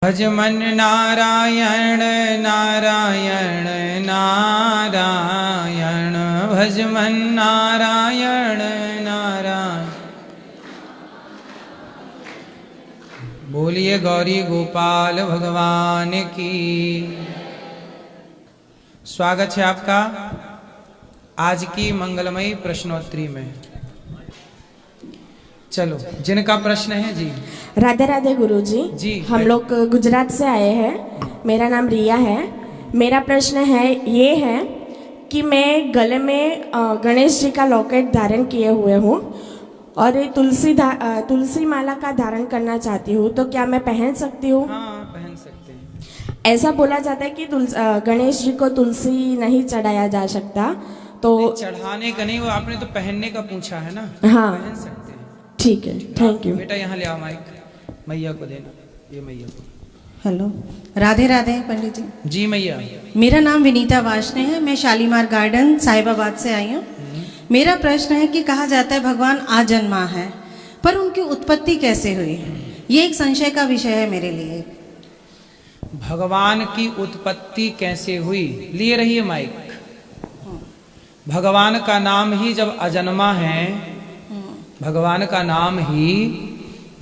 भज मन नारायण नारायण नारायण, भज मन नारायण नारायण। बोलिए गौरी गोपाल भगवान की। स्वागत है आपका आज की मंगलमयी प्रश्नोत्तरी में। चलो जिनका प्रश्न है जी। राधे राधे गुरुजी जी। हम लोग गुजरात से आए हैं। मेरा नाम रिया है। मेरा प्रश्न है ये है कि मैं गले में गणेश जी का लॉकेट धारण किए हुए हूँ और तुलसी माला का धारण करना चाहती हूँ, तो क्या मैं पहन सकती हूँ? हाँ, पहन सकते हैं। ऐसा बोला जाता है कि गणेश जी को तुलसी नहीं चढ़ाया जा सकता, तो चढ़ाने का नहीं, वो आपने तो पहनने का पूछा है ना। हाँ पहन सकते हैं। ठीक है, थैंक यू। बेटा यहाँ ले आओ माइक, मैया को देना, ये मैया को। हेलो, राधे राधे पंडित जी। जी मैया। मेरा नाम विनीता वाशने है। मैं शालीमार गार्डन साहिबाबाद से आई हूँ। मेरा प्रश्न है कि कहा जाता है भगवान आजन्मा है, पर उनकी उत्पत्ति कैसे हुई? ये एक संशय का विषय है मेरे लिए। भगवान की उत्पत्ति कैसे हुई, लिए रहिए माइक। भगवान का नाम ही जब अजन्मा है, भगवान का नाम ही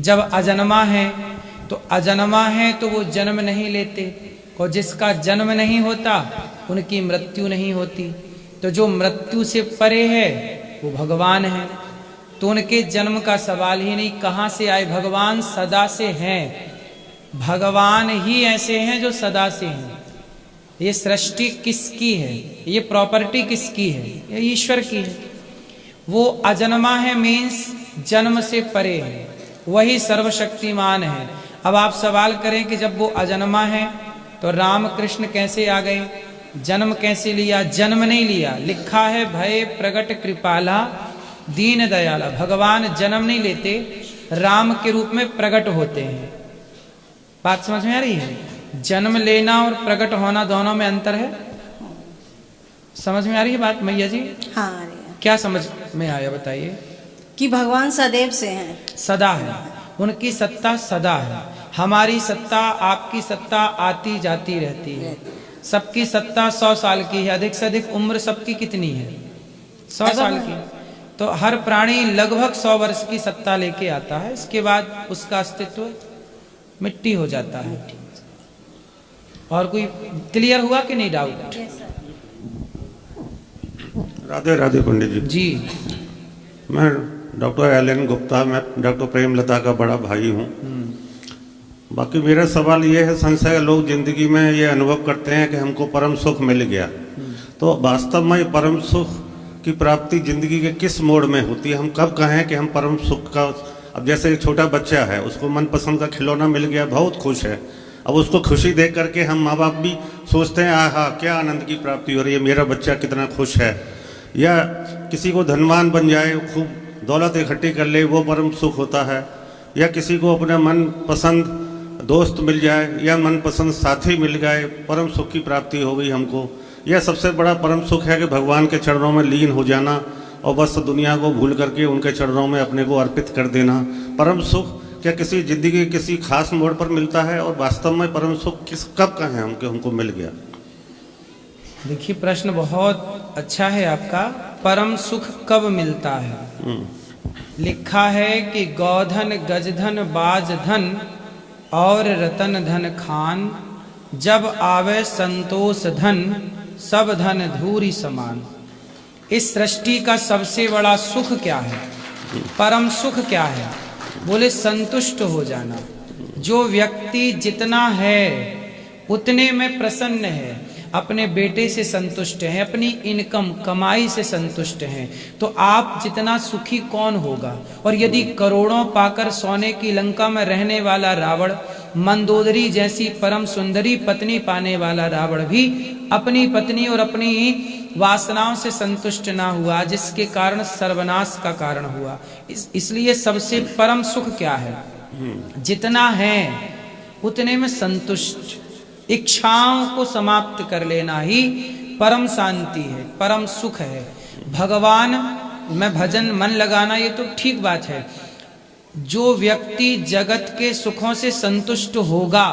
जब अजन्मा है, तो अजन्मा है तो वो जन्म नहीं लेते, और जिसका जन्म नहीं होता उनकी मृत्यु नहीं होती। तो जो मृत्यु से परे है वो भगवान है। तो उनके जन्म का सवाल ही नहीं। कहाँ से आए? भगवान सदा से हैं। भगवान ही ऐसे हैं जो सदा से हैं। ये सृष्टि किसकी है? ये प्रॉपर्टी किसकी है? ये ईश्वर की है। वो अजन्मा है, मीन्स जन्म से परे है, वही सर्वशक्तिमान है। अब आप सवाल करें कि जब वो अजन्मा है तो राम कृष्ण कैसे आ गए? जन्म कैसे लिया? जन्म नहीं लिया। लिखा है भय प्रगट कृपाला दीन दयाला। भगवान जन्म नहीं लेते, राम के रूप में प्रकट होते हैं। बात समझ में आ रही है? जन्म लेना और प्रकट होना दोनों में अंतर है। समझ में आ रही है बात मैया जी? हाँ, आ रही है। क्या समझ में आया बताइए? कि भगवान सदैव से हैं। सदा है, उनकी सत्ता सदा है। हमारी सत्ता, आपकी सत्ता आती जाती रहती है। सबकी सत्ता 100 साल की है। अधिक से अधिक उम्र सबकी कितनी है? 100 साल की। तो हर प्राणी लगभग 100 वर्ष की सत्ता लेके आता है। इसके बाद उसका अस्तित्व मिट्टी हो जाता है। और कोई क्लियर हुआ कि नहीं डाउट? राधे राधे पंडित जी। जी। मैं डॉक्टर एल.एन. गुप्ता, मैं डॉक्टर प्रेमलता का बड़ा भाई हूँ। बाकी मेरा सवाल ये है, संशय लोग जिंदगी में ये अनुभव करते हैं कि हमको परम सुख मिल गया, तो वास्तव में परम सुख की प्राप्ति जिंदगी के किस मोड़ में होती है? हम कब कहें कि हम परम सुख का? अब जैसे एक छोटा बच्चा है, उसको मनपसंद का खिलौना मिल गया, बहुत खुश है। अब उसको खुशी देख करके हम माँ बाप भी सोचते हैं आहा क्या आनंद की प्राप्ति हो रही है, मेरा बच्चा कितना खुश है। या किसी को धनवान बन जाए, खूब दौलत इकट्ठी कर ले, वो परम सुख होता है। या किसी को अपना मनपसंद दोस्त मिल जाए या मनपसंद साथी मिल जाए, परम सुख की प्राप्ति हो गई हमको। यह सबसे बड़ा परम सुख है कि भगवान के चरणों में लीन हो जाना और बस दुनिया को भूल करके उनके चरणों में अपने को अर्पित कर देना। परम सुख क्या किसी जिंदगी के किसी खास मोड़ पर मिलता है? और वास्तव में परम सुख कब कहें हम कि हमको मिल गया? देखिए, प्रश्न बहुत अच्छा है आपका। परम सुख कब मिलता है? लिखा है कि गौधन गजधन बाजधन और रतन धन खान, जब आवे संतोष धन सब धन धूरी समान। इस सृष्टि का सबसे बड़ा सुख क्या है? परम सुख क्या है? बोले संतुष्ट हो जाना। जो व्यक्ति जितना है उतने में प्रसन्न है, अपने बेटे से संतुष्ट हैं, अपनी इनकम कमाई से संतुष्ट हैं, तो आप जितना सुखी कौन होगा? और यदि करोड़ों पाकर सोने की लंका में रहने वाला रावण, मंदोदरी जैसी परम सुंदरी पत्नी पाने वाला रावण भी अपनी पत्नी और अपनी वासनाओं से संतुष्ट ना हुआ, जिसके कारण सर्वनाश का कारण हुआ। इसलिए सबसे परम सुख क्या है? जितना है उतने में संतुष्ट, इच्छाओं को समाप्त कर लेना ही परम शांति है, परम सुख है। भगवान में भजन मन लगाना ये तो ठीक बात है। जो व्यक्ति जगत के सुखों से संतुष्ट होगा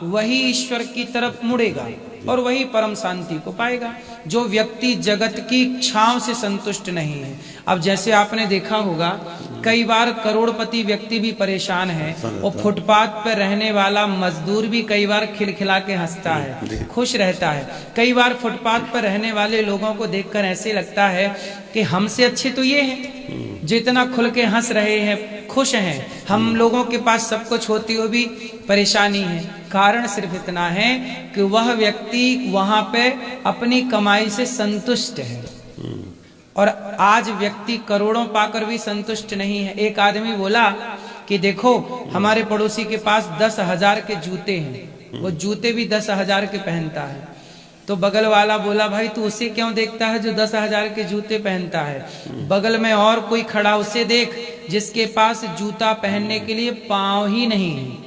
वही ईश्वर की तरफ मुड़ेगा और वही परम शांति को पाएगा। जो व्यक्ति जगत की इच्छाओं से संतुष्ट नहीं है, अब जैसे आपने देखा होगा कई बार करोड़पति व्यक्ति भी परेशान है और फुटपाथ पर रहने वाला मजदूर भी कई बार खिलखिला के हंसता है, खुश रहता है। कई बार फुटपाथ पर रहने वाले लोगों को देखकर ऐसे लगता है कि हमसे अच्छे तो ये हैं जो इतना खुल के हंस रहे हैं, खुश हैं। हम लोगों के पास सब कुछ होती हुई भी परेशानी है। कारण सिर्फ इतना है कि वह व्यक्ति वहां पे अपनी कमाई से संतुष्ट है और आज व्यक्ति करोड़ों पाकर भी संतुष्ट नहीं है। एक आदमी बोला कि देखो हमारे पड़ोसी के पास 10,000 के जूते हैं, वो जूते भी 10,000 के पहनता है। तो बगल वाला बोला भाई तू उसे क्यों देखता है जो 10,000 के जूते पहनता है, बगल में और कोई खड़ा उसे देख जिसके पास जूता पहनने के लिए पांव ही नहीं है।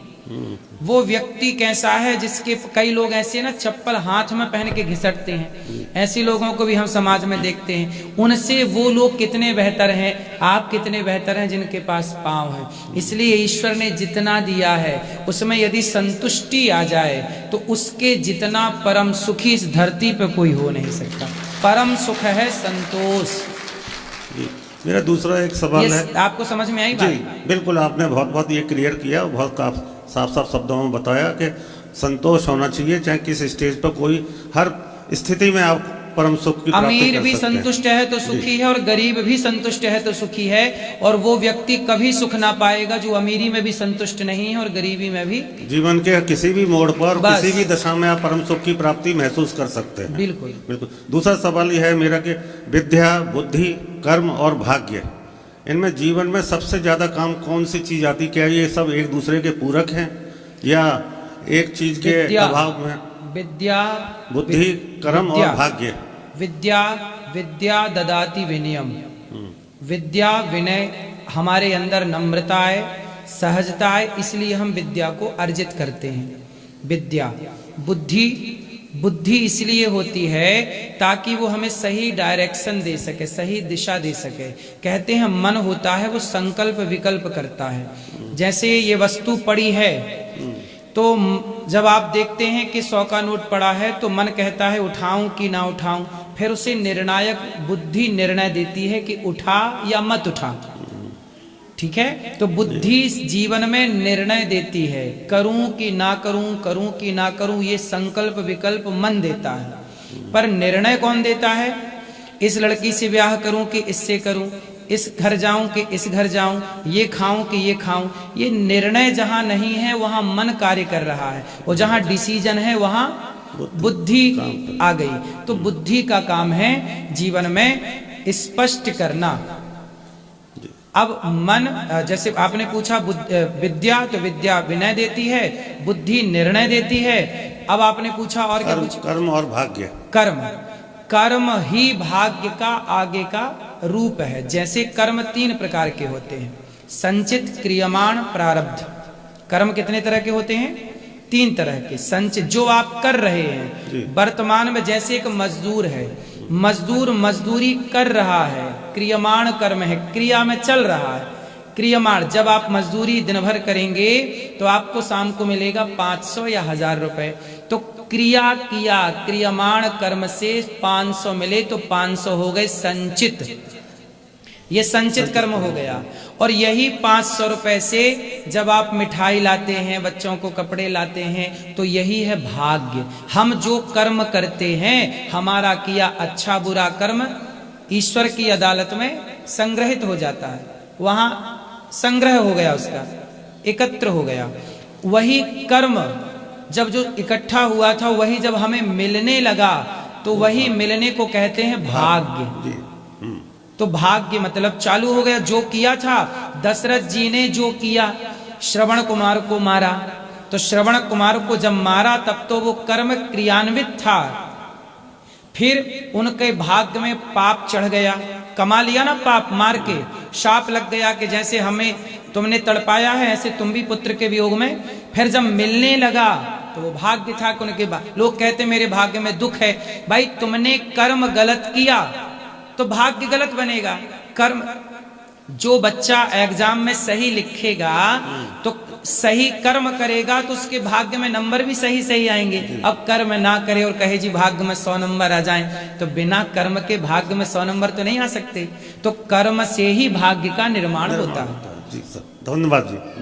वो व्यक्ति कैसा है जिसके कई लोग ऐसे ना चप्पल हाथ में पहन के घिसटते हैं, ऐसे लोगों को भी हम समाज में देखते हैं। उनसे वो लोग कितने बेहतर हैं, आप कितने बेहतर हैं जिनके पास पांव है। इसलिए ईश्वर ने जितना दिया है उसमें यदि संतुष्टि आ जाए तो उसके जितना परम सुखी इस धरती पे कोई हो नहीं सकता। परम सुख है संतोष। मेरा दूसरा एक सवाल है, आपको समझ में आई बात? जी बिल्कुल, आपने बहुत ये क्लियर किया, बहुत साफ साफ शब्दों में बताया कि संतोष होना चाहिए, चाहे किस स्टेज पर कोई, हर स्थिति में आप परम सुख की प्राप्ति अमीर कर भी सकते हैं। संतुष्ट है तो सुखी है और गरीब भी संतुष्ट है तो सुखी है। और वो व्यक्ति कभी सुख ना पाएगा जो अमीरी में भी संतुष्ट नहीं है और गरीबी में भी। जीवन के किसी भी मोड़ पर, किसी भी दशा में आप परम सुख की प्राप्ति महसूस कर सकते हैं। बिल्कुल बिल्कुल। दूसरा सवाल यह है मेरा कि विद्या, बुद्धि, कर्म और भाग्य, इनमें जीवन में सबसे ज्यादा काम कौन सी चीज आती? क्या ये सब एक दूसरे के पूरक हैं या एक चीज के अभाव में? विद्या, बुद्धि, कर्म और भाग्य। विद्या ददाति विनयम। विद्या, विनय, हमारे अंदर नम्रता है, सहजता है, इसलिए हम विद्या को अर्जित करते हैं। विद्या, बुद्धि इसलिए होती है ताकि वो हमें सही डायरेक्शन दे सके, सही दिशा दे सके। कहते हैं मन होता है वो संकल्प विकल्प करता है। जैसे ये वस्तु पड़ी है तो जब आप देखते हैं कि 100 का नोट पड़ा है तो मन कहता है उठाऊं कि ना उठाऊं, फिर उसे निर्णायक बुद्धि निर्णय देती है कि उठा या मत उठा। ठीक है, तो बुद्धि इस जीवन में निर्णय देती है, करूं कि ना करूं, करूं कि ना करूं, ये संकल्प विकल्प मन देता है। पर निर्णय कौन देता है? इस लड़की से ब्याह करूं कि इससे करूं, इस घर जाऊं कि इस घर जाऊं, ये खाऊं कि ये खाऊं, ये निर्णय जहां नहीं है वहां मन कार्य कर रहा है, और जहां डिसीजन है वहां बुद्धि आ गई। तो बुद्धि का काम है जीवन में स्पष्ट करना। अब मन, जैसे आपने पूछा विद्या, तो विद्या विनय देती है, बुद्धि निर्णय देती है। अब आपने पूछा और क्या पूछा? कर्म और भाग्य। कर्म ही भाग्य का आगे का रूप है। जैसे कर्म 3 प्रकार के होते हैं, संचित, क्रियमाण, प्रारब्ध। कर्म कितने तरह के होते हैं? 3 तरह के। संचित, जो आप कर रहे हैं वर्तमान में, जैसे एक मजदूर है, मजदूर मजदूरी कर रहा है, क्रियमाण कर्म है, क्रिया में चल रहा है। क्रियमाण, जब आप मजदूरी दिन भर करेंगे तो आपको शाम को मिलेगा 500 या 1000 रुपए। तो क्रिया किया, क्रियमाण कर्म से 500 मिले तो 500 हो गए संचित, ये संचित कर्म हो गया। और यही 500 रुपए से जब आप मिठाई लाते हैं, बच्चों को कपड़े लाते हैं, तो यही है भाग्य। हम जो कर्म करते हैं, हमारा किया अच्छा बुरा कर्म ईश्वर की अदालत में संग्रहित हो जाता है, वहां संग्रह हो गया, उसका एकत्र हो गया। वही कर्म जब जो इकट्ठा हुआ था, वही जब हमें मिलने लगा तो वही मिलने को कहते हैं भाग्य। तो भाग्य मतलब चालू हो गया। जो किया था, दशरथ जी ने जो किया, श्रवण कुमार को मारा, तो श्रवण कुमार को जब मारा तब तो वो कर्म क्रियान्वित था। फिर उनके भाग्य में पाप चढ़ गया, कमा लिया ना पाप, मार के शाप लग गया कि जैसे हमें तुमने तड़पाया है ऐसे तुम भी पुत्र के वियोग में। फिर जब मिलने लगा तो वो भाग्य था कि उनके लोग कहते मेरे भाग्य में दुख है। भाई तुमने कर्म गलत किया तो भाग्य गलत बनेगा। कर्म, जो बच्चा एग्जाम में सही लिखेगा तो सही कर्म करेगा तो उसके भाग्य में नंबर भी सही सही आएंगे। अब कर्म ना करे और कहे जी भाग्य में 100 नंबर आ जाएं, तो बिना कर्म के भाग्य में 100 नंबर तो नहीं आ सकते। तो कर्म से ही भाग्य का निर्माण होता है। जी सर, धन्यवाद जी।